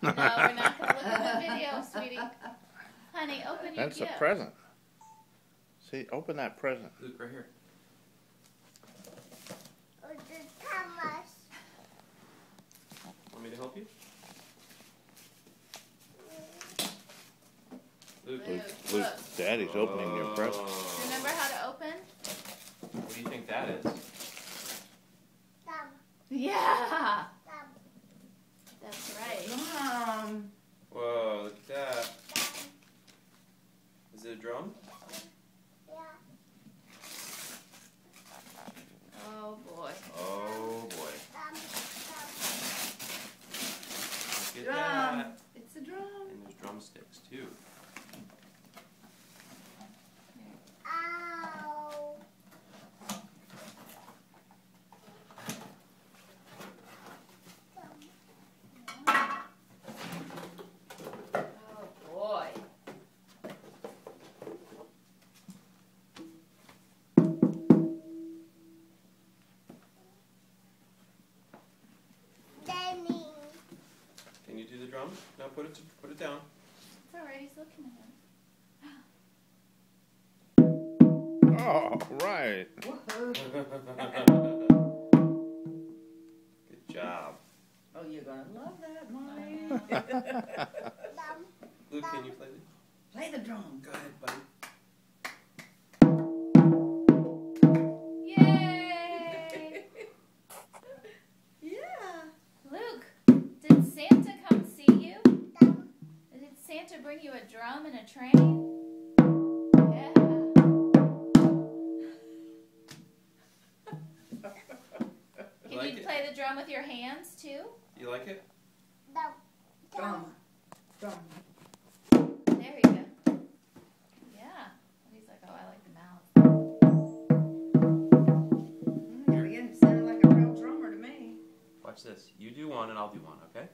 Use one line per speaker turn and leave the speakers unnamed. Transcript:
No, we're not going to look at the video, sweetie. Honey, open your
That's
gift.
a present. See, open that present.
Luke, right here. Want me to help you? Luke.
Luke, Daddy's opening your present.
Remember how to open?
What do you think that is?
Yeah. That's right.
Whoa, look at that. Is it a drum?
Oh boy.
Oh boy. Look at
Drum.
that.
It's a drum.
And there's drumsticks too.
Oh boy.
Can you do the drum? No, put it down.
It's alright, he's looking at him.
Oh, right.
Good job.
Oh, you're gonna love that, Mommy.
Luke, can you play the?
Play the drum.
Go ahead, buddy.
Yay!
Yeah.
Luke, did Santa come see you? Did Santa bring you a drum and a train? Yeah. Can
Like
you
it?
play the drum with your hands too?
You like it?
Drum. Drum.
There you go. Yeah. He's like, oh, I like the mouth.
You're getting sounded like a real drummer to me.
Watch this. You do one and I'll do one, okay?